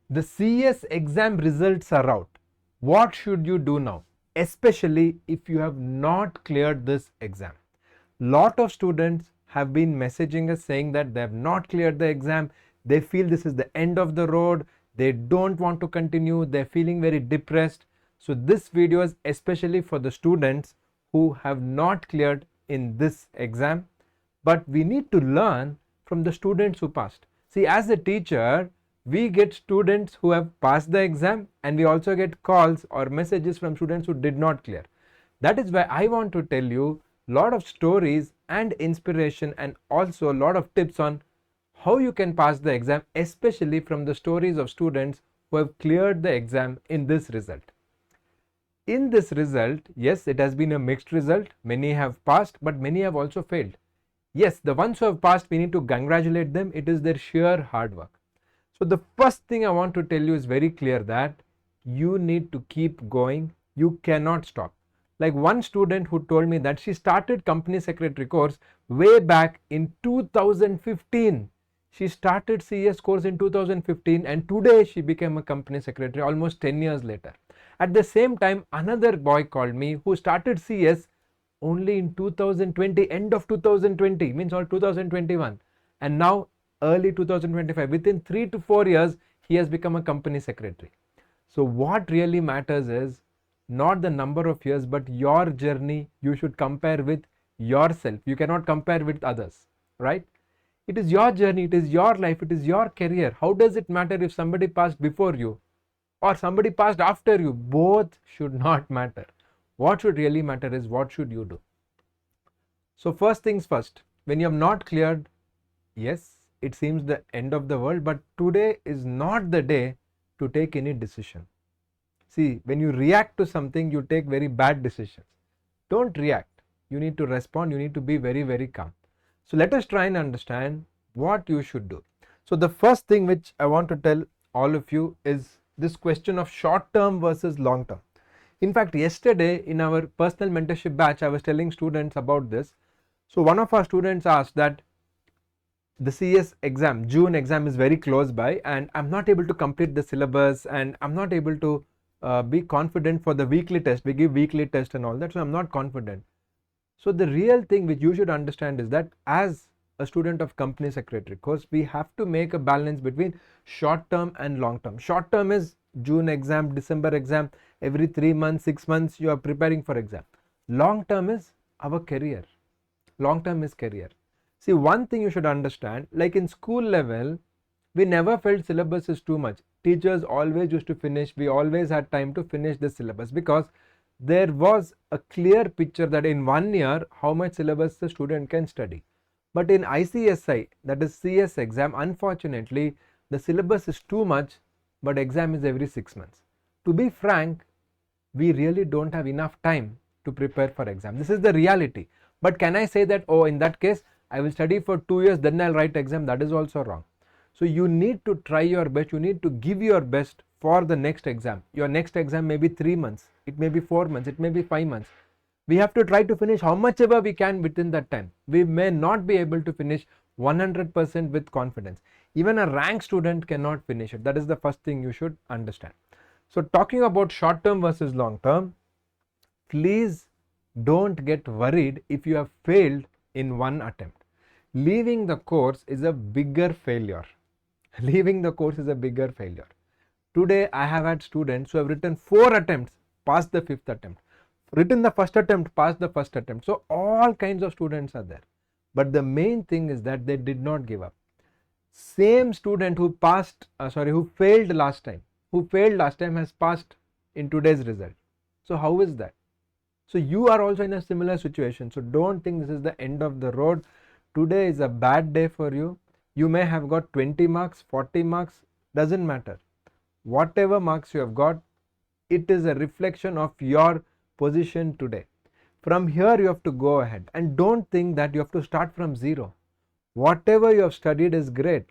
The CS exam results are out. What should you do now? Especially if you have not cleared this exam. Lot of students have been messaging us saying that they have not cleared the exam. They feel this is the end of the road. They don't want to continue. They're feeling very depressed. So this video is especially for the students who have not cleared in this exam. But we need to learn from the students who passed. See, as a teacher, we get students who have passed the exam, and we also get calls or messages from students who did not clear. That is why I want to tell you a lot of stories and inspiration, and also a lot of tips on how you can pass the exam, especially from the stories of students who have cleared the exam in this result. In this result, yes, it has been a mixed result. Many have passed, but many have also failed. Yes, the ones who have passed, we need to congratulate them. It is their sheer hard work. So the first thing I want to tell you is very clear that you need to keep going. You cannot stop. Like one student who told me that she started company secretary course way back in 2015. She started CS course in 2015 and today she became a company secretary almost 10 years later. At the same time, another boy called me who started CS only in 2020, end of 2020, means all 2021, and now early 2025, within 3 to 4 years he has become a company secretary. So what really matters is not the number of years, but your journey. You should compare with yourself. You cannot compare with others, right? It is your journey, it is your life, it is your career. How does it matter if somebody passed before you or somebody passed after you? Both should not matter. What should really matter is what should you do. So first things first, when you have not cleared, yes, it seems the end of the world, but today is not the day to take any decision. See, when you react to something, you take very bad decisions. Don't react. You need to respond. You need to be very, very calm. So let us try and understand what you should do. So the first thing which I want to tell all of you is this question of short term versus long term. In fact, yesterday in our personal mentorship batch, I was telling students about this. So one of our students asked that the CS exam, June exam is very close by and I'm not able to complete the syllabus and I'm not able to be confident for the weekly test. We give weekly test and all that, so I'm not confident. So the real thing which you should understand is that as a student of company secretary course, we have to make a balance between short term and long term. Short term is June exam, December exam, every 3 months, 6 months you are preparing for exam. Long term is our career. Long term is career. See, one thing you should understand, like in school level, we never felt syllabus is too much. Teachers always used to finish, we always had time to finish the syllabus because there was a clear picture that in 1 year how much syllabus the student can study. But in ICSI, that is CS exam, unfortunately the syllabus is too much, but exam is every 6 months. To be frank, we really don't have enough time to prepare for exam. This is the reality. But can I say that, oh, in that case I will study for 2 years then I'll write exam? That is also wrong. So you need to try your best, you need to give your best for the next exam. Your next exam may be 3 months, it may be 4 months, it may be 5 months. We have to try to finish how much ever we can within that time. We may not be able to finish 100% with confidence. Even a rank student cannot finish it. That is the first thing you should understand. So talking about short term versus long term, please don't get worried if you have failed in one attempt. Leaving the course is a bigger failure. Leaving the course is a bigger failure. Today I have had students who have written 4 attempts, passed the 5th attempt, written the first attempt, passed the first attempt. So all kinds of students are there. But the main thing is that they did not give up. Same student who who failed last time has passed in today's result. So how is that? So you are also in a similar situation. So don't think this is the end of the road. Today is a bad day for you. You may have got 20 marks, 40 marks, doesn't matter. Whatever marks you have got, it is a reflection of your position today. From here you have to go ahead and don't think that you have to start from zero. Whatever you have studied is great.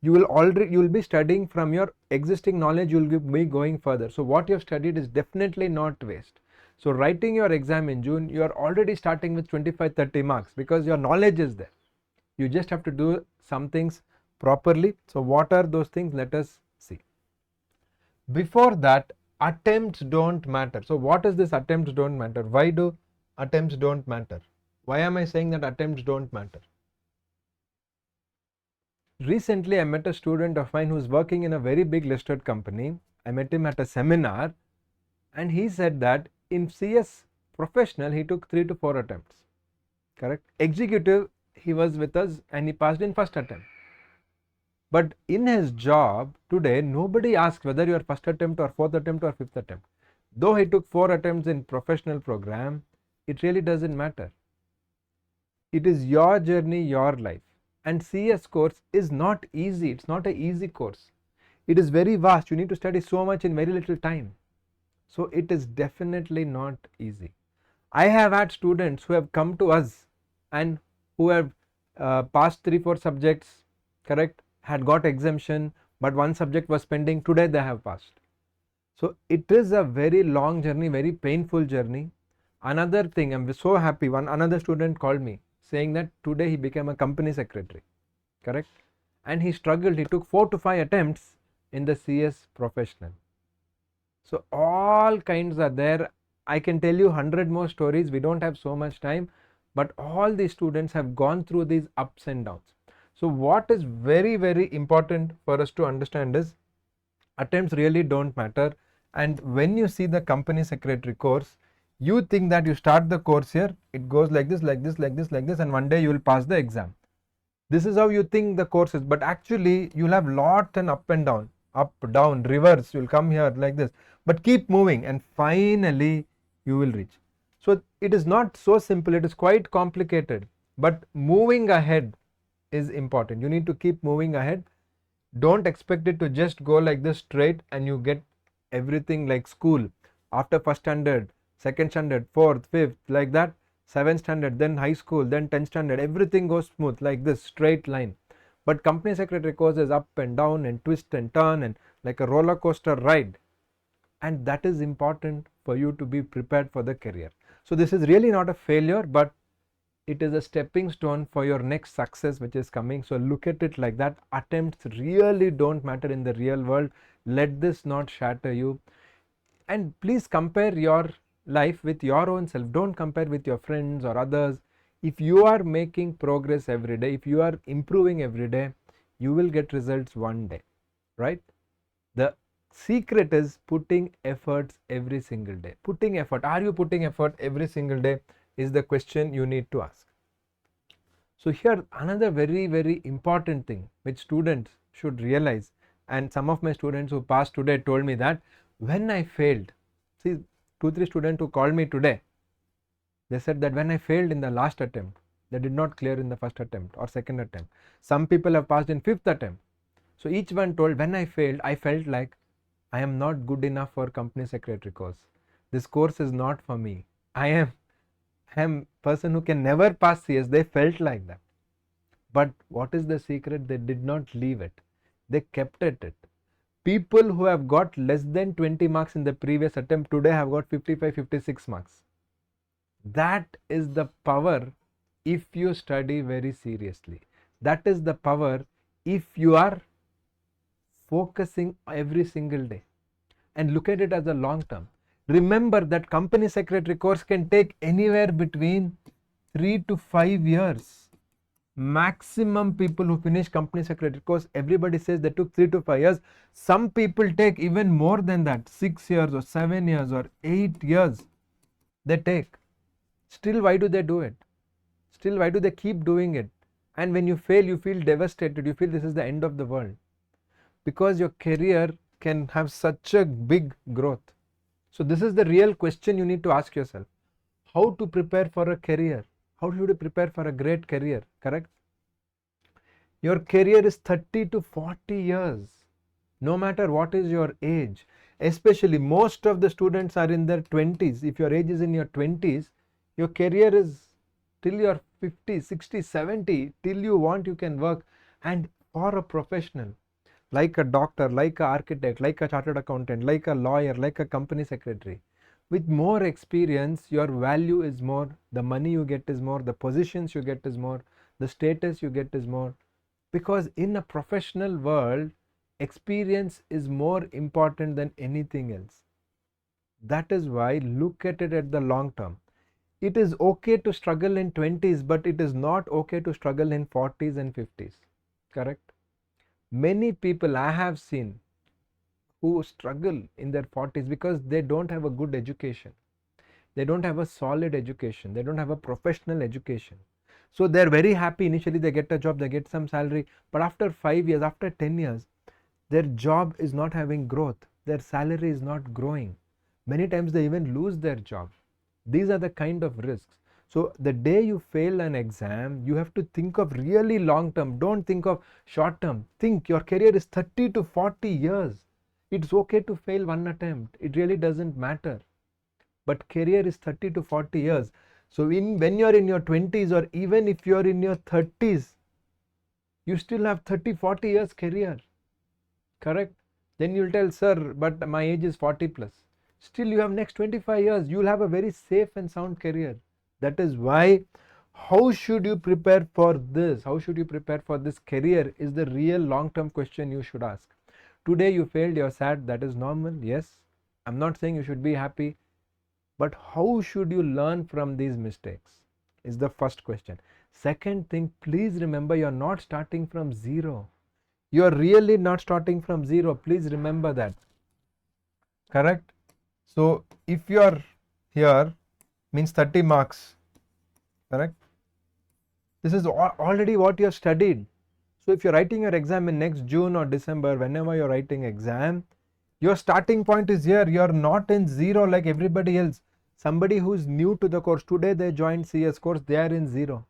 You will be studying from your existing knowledge, you will be going further. So what you have studied is definitely not waste. So writing your exam in June, you are already starting with 25-30 marks because your knowledge is there. You just have to do some things properly. So what are those things? Let us see. Before that, attempts don't matter. So what is this attempts don't matter? Why do attempts don't matter? Why am I saying that attempts don't matter? Recently, I met a student of mine who's working in a very big listed company. I met him at a seminar, and he said that in CS professional, he took 3 to 4 attempts. Correct? Executive, he was with us and he passed in first attempt. But in his job today, nobody asks whether you are first attempt or fourth attempt or fifth attempt. Though he took 4 attempts in professional program, it really doesn't matter. It is your journey, your life. And CS course is not easy. It's not an easy course. It is very vast. You need to study so much in very little time. So it is definitely not easy. I have had students who have come to us and who have passed 3 4 subjects, correct, had got exemption, but one subject was pending. Today they have passed. So it is a very long journey, very painful journey. Another thing, I'm so happy, another student called me saying that today he became a company secretary, correct, and he struggled. He took 4 to 5 attempts in the CS professional. So all kinds are there. I can tell you 100 more stories. We don't have so much time, but all these students have gone through these ups and downs. So what is very, very important for us to understand is attempts really don't matter. And when you see the company secretary course, you think that you start the course here, it goes like this, like this, like this, like this, and one day you will pass the exam. This is how you think the course is, but actually you'll have lot and up and down, up, down, reverse. You'll come here like this, but keep moving and finally you will reach. So it is not so simple, it is quite complicated, but moving ahead is important. You need to keep moving ahead. Don't expect it to just go like this straight and you get everything like school. After first standard, second standard, fourth, fifth, like that, 7th standard, then high school, then 10th standard, everything goes smooth like this straight line. But company secretary course is up and down and twist and turn and like a roller coaster ride. And that is important for you to be prepared for the career. So this is really not a failure, but it is a stepping stone for your next success which is coming. So look at it like that. Attempts really don't matter in the real world. Let this not shatter you. And please compare your life with your own self. Don't compare with your friends or others. If you are making progress every day, if you are improving every day, you will get results one day, right? The secret is putting efforts every single day. Putting effort. Are you putting effort every single day is the question you need to ask. So here another very, very important thing which students should realize, and some of my students who passed today told me that when I failed, see 2 3 students who called me today, they said that when I failed in the last attempt, they did not clear in the first attempt or second attempt. Some people have passed in fifth attempt. So each one told, when I failed, I felt like I am not good enough for company secretary course. This course is not for me. I am person who can never pass CS. They felt like that. But what is the secret? They did not leave it. They kept at it. People who have got less than 20 marks in the previous attempt today have got 55, 56 marks. That is the power if you study very seriously. That is the power if you are focusing every single day and look at it as a long term. Remember that company secretary course can take anywhere between 3 to 5 years. Maximum people who finish company secretary course, everybody says they took 3 to 5 years. Some people take even more than that, 6 years or 7 years or 8 years they take. Still, why do they do it? Still, why do they keep doing it? And when you fail, you feel devastated. You feel this is the end of the world. Because your career can have such a big growth. So this is the real question you need to ask yourself. How to prepare for a career? How should you prepare for a great career? Correct? Your career is 30 to 40 years. No matter what is your age. Especially most of the students are in their 20s. If your age is in your 20s, your career is till you're 50, 60, 70. Till you want, you can work. And for a professional, like a doctor, like an architect, like a chartered accountant, like a lawyer, like a company secretary, with more experience, your value is more, the money you get is more, the positions you get is more, the status you get is more. Because in a professional world, Experience is more important than anything else. That is why look at it at the long term. It is okay to struggle in 20s, but it is not okay to struggle in 40s and 50s. Correct? Many people I have seen who struggle in their 40s because they don't have a good education. They don't have a solid education. They don't have a professional education. So they're very happy. Initially, they get a job, they get some salary. But after 5 years, after 10 years, their job is not having growth. Their salary is not growing. Many times they even lose their job. These are the kind of risks. So the day you fail an exam, you have to think of really long term. Don't think of short term. Think your career is 30 to 40 years. It's okay to fail one attempt. It really doesn't matter. But career is 30 to 40 years. So when you're in your 20s or even if you're in your 30s, you still have 30-40 years career. Correct? Then you'll tell, sir, but my age is 40 plus. Still you have next 25 years. You'll have a very safe and sound career. That is why how should you prepare for this? How should you prepare for this career is the real long-term question you should ask. Today you failed, you're sad, that is normal. Yes, I'm not saying you should be happy, but how should you learn from these mistakes is the first question. Second thing, please remember you're not starting from zero. You're really not starting from zero. Please remember that. Correct? So if you're here, means 30 marks. Correct? This is already what you have studied. So if you're writing your exam in next June or December, whenever you're writing exam, your starting point is here. You're not in zero like everybody else. Somebody who's new to the course, today they joined CS course, they are in zero.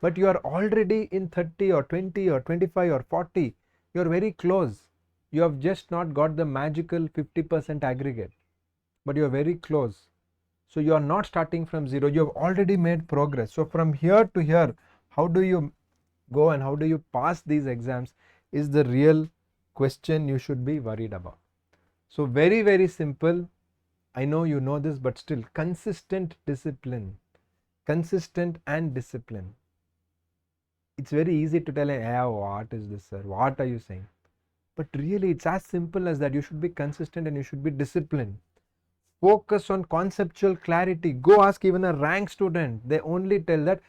But you are already in 30 or 20 or 25 or 40. You're very close. You have just not got the magical 50% aggregate, but you're very close. So you are not starting from zero. You have already made progress. So from here to here, how do you go and how do you pass these exams is the real question you should be worried about. So very, very simple. I know you know this, but still consistent discipline, consistent and discipline. It's very easy to tell, hey, what is this, sir? What are you saying? But really, it's as simple as that. You should be consistent and you should be disciplined. Focus on conceptual clarity. Go ask even a rank student. They only tell that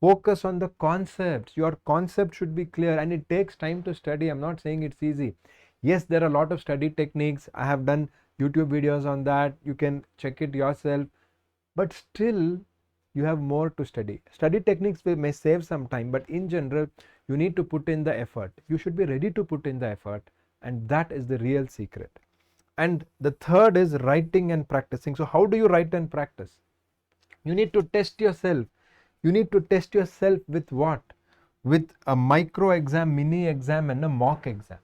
focus on the concepts. Your concept should be clear and it takes time to study. I'm not saying it's easy. Yes, there are a lot of study techniques. I have done YouTube videos on that. You can check it yourself. But still, you have more to study. Study techniques may save some time, but in general, you need to put in the effort. You should be ready to put in the effort, and that is the real secret. And the third is writing and practicing. So how do you write and practice? You need to test yourself. You need to test yourself with what? With a micro exam, mini exam, and a mock exam.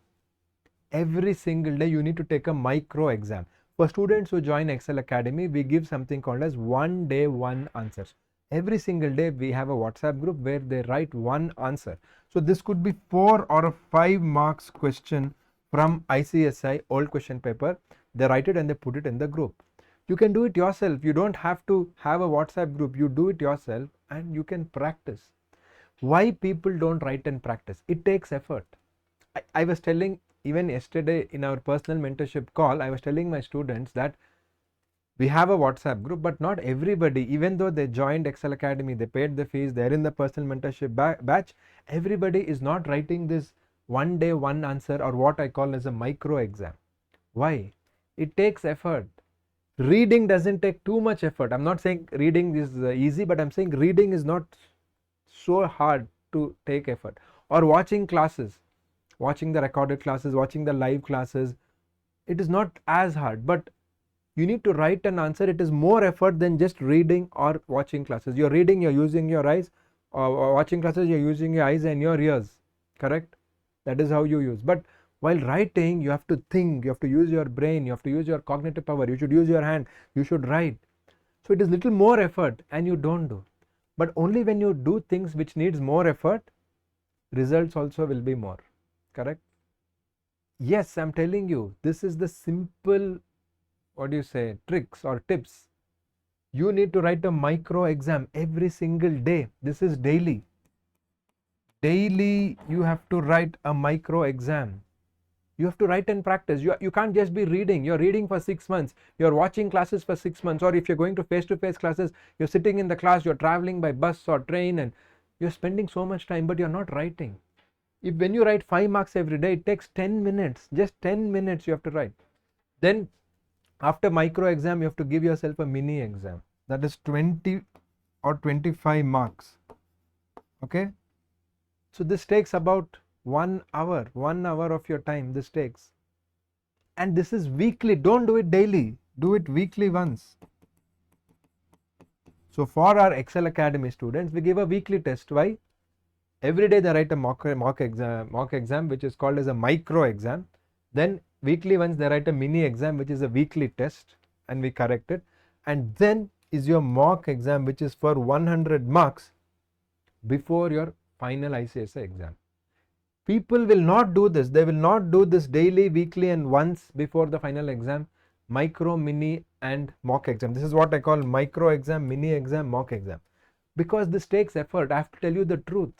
Every single day you need to take a micro exam. For students who join Ekcel Academy, we give something called as 1 day 1 answers. Every single day we have a WhatsApp group where they write one answer. So this could be 4 or a 5 marks question from ICSI old question paper. They write it and they put it in the group. You can do it yourself. You don't have to have a WhatsApp group. You do it yourself and you can practice. Why people don't write and practice? It takes effort. I was telling even yesterday in our personal mentorship call, I was telling my students that we have a WhatsApp group, but not everybody, even though they joined Ekcel Academy, they paid the fees, they're in the personal mentorship batch, everybody is not writing this 1 day 1 answer or what I call as a micro exam. Why? It takes effort. Reading doesn't take too much effort. I'm not saying reading is easy, but I'm saying reading is not so hard to take effort. Or watching classes, watching the recorded classes, watching the live classes, it is not as hard, but you need to write an answer. It is more effort than just reading or watching classes. You're reading, you're using your eyes, or watching classes, you're using your eyes and your ears. Correct? That is how you use. But while writing, you have to think, you have to use your brain, you have to use your cognitive power, you should use your hand, you should write. So it is little more effort and you don't do. But only when you do things which needs more effort, results also will be more. Correct? Yes, I'm telling you, this is the simple, what do you say, tricks or tips. You need to write a micro exam every single day. This is daily. Daily you have to write a micro exam. You have to write and practice. You can't just be reading. You're reading for 6 months. You're watching classes for 6 months. Or if you're going to face classes, you're sitting in the class, you're traveling by bus or train, and you're spending so much time, but you're not writing. If when you write 5 marks every day, it takes 10 minutes. Just 10 minutes you have to write. Then after micro exam, you have to give yourself a mini exam. That is 20 or 25 marks. Okay. So this takes about 1 hour of your time this takes. And this is weekly. Don't do it daily. Do it weekly once. So for our Excel Academy students, we give a weekly test. Why? Every day they write a mock exam which is called as a micro exam. Then weekly once they write a mini exam which is a weekly test, and we correct it. And then is your mock exam which is for 100 marks before your final ICSI exam. People will not do this. They will not do this daily, weekly, and once before the final exam. Micro, mini, and mock exam. This is what I call micro exam, mini exam, mock exam. Because this takes effort. I have to tell you the truth.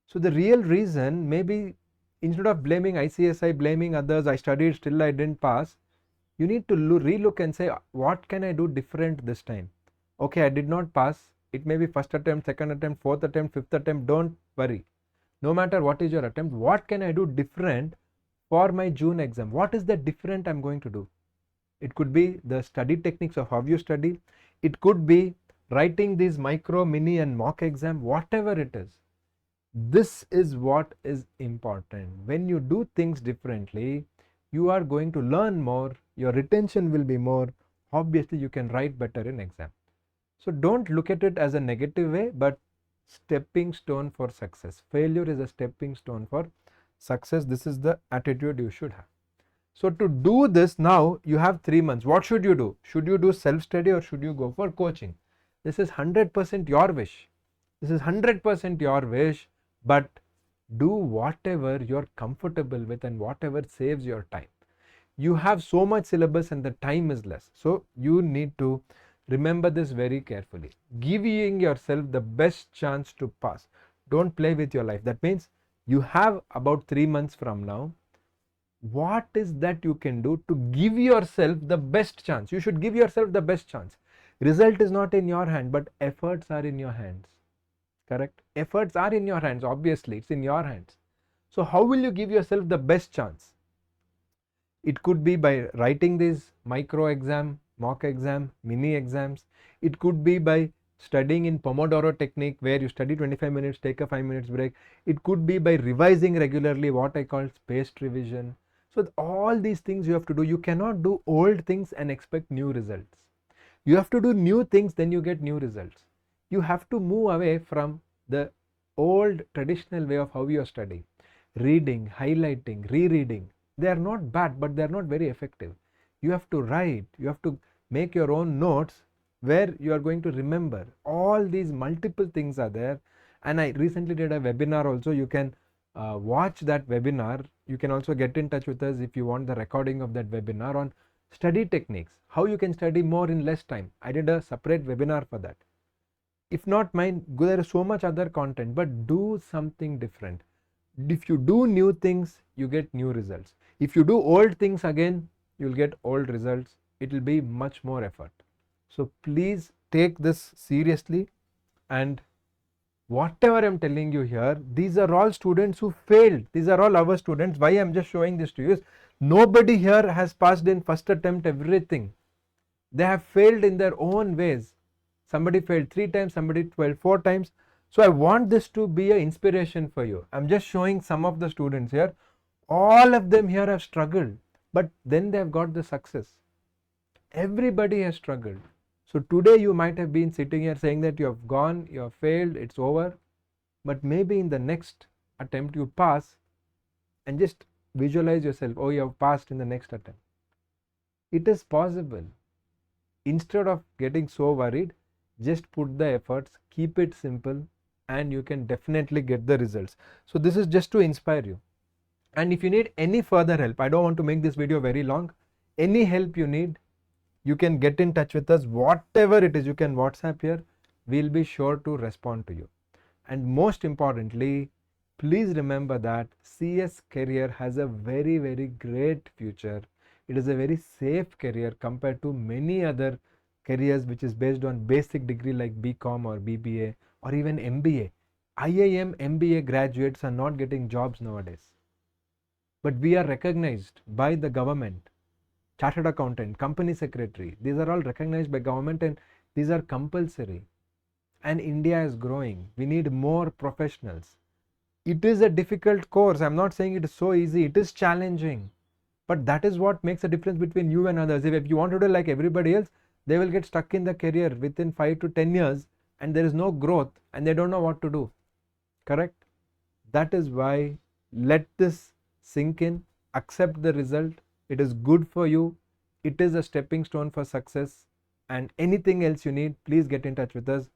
So the real reason, maybe instead of blaming ICSI, blaming others, I studied, still I didn't pass. You need to relook and say, what can I do different this time? Okay, I did not pass. It may be first attempt, second attempt, fourth attempt, fifth attempt. Don't worry. No matter what is your attempt, what can I do different for my June exam? What is the different I'm going to do? It could be the study techniques of how you study. It could be writing these micro, mini, and mock exam, whatever it is. This is what is important. When you do things differently, you are going to learn more, your retention will be more. Obviously, you can write better in exam. So don't look at it as a negative way, but stepping stone for success. Failure is a stepping stone for success. This is the attitude you should have. So to do this now, you have 3 months. What should you do? Should you do self-study or should you go for coaching? This is 100% your wish. This is 100% your wish, but do whatever you're comfortable with and whatever saves your time. You have so much syllabus and the time is less. So you need to remember this very carefully. Giving yourself the best chance to pass. Don't play with your life. That means you have about 3 months from now. What is that you can do to give yourself the best chance? You should give yourself the best chance. Result is not in your hand, but efforts are in your hands. Correct? Efforts are in your hands. Obviously, it's in your hands. So how will you give yourself the best chance? It could be by writing this micro exam, mock exam, mini exams. It could be by studying in Pomodoro technique where you study 25 minutes, take a 5 minutes break. It could be by revising regularly, what I call spaced revision. So all these things you have to do. You cannot do old things and expect new results. You have to do new things, then you get new results. You have to move away from the old traditional way of how you are studying. Reading, highlighting, rereading. They are not bad, but they are not very effective. You have to write, you have to make your own notes where you are going to remember. All these multiple things are there. And I recently did a webinar also. You can watch that webinar. You can also get in touch with us if you want the recording of that webinar on study techniques, how you can study more in less time. I did a separate webinar for that. If not mine, there is so much other content, but do something different. If you do new things, you get new results. If you do old things again, you'll get old results. It will be much more effort. So please take this seriously, and whatever I'm telling you here, these are all students who failed. These are all our students. Why I'm just showing this to you is nobody here has passed in first attempt everything. They have failed in their own ways. Somebody failed 3 times, somebody failed 4 times. So I want this to be an inspiration for you. I'm just showing some of the students here. All of them here have struggled, but then they have got the success. Everybody has struggled. So today you might have been sitting here saying that you have gone, you have failed, it's over. But maybe in the next attempt you pass, and just visualize yourself, oh, you have passed in the next attempt. It is possible. Instead of getting so worried, just put the efforts, keep it simple, and you can definitely get the results. So this is just to inspire you. And if you need any further help, I don't want to make this video very long. Any help you need, you can get in touch with us. Whatever it is, you can WhatsApp here. We'll be sure to respond to you. And most importantly, please remember that CS career has a very, very great future. It is a very safe career compared to many other careers which is based on basic degree like BCom or BBA or even MBA. IIM MBA graduates are not getting jobs nowadays. But we are recognized by the government. Chartered accountant, company secretary, these are all recognized by government and these are compulsory. And India is growing. We need more professionals. It is a difficult course. I'm not saying it is so easy. It is challenging. But that is what makes a difference between you and others. If you want to do like everybody else, they will get stuck in the career within 5 to 10 years and there is no growth and they don't know what to do. Correct? That is why let this sink in, accept the result. It is good for you. It is a stepping stone for success. And anything else you need, please get in touch with us.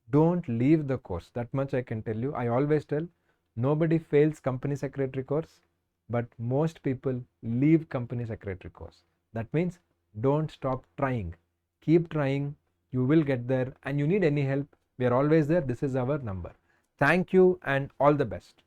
Don't leave the course. That much I can tell you. I always tell, nobody fails company secretary course, but most people leave company secretary course. That means don't stop trying. Keep trying. You will get there, and you need any help, we are always there. This is our number. Thank you and all the best.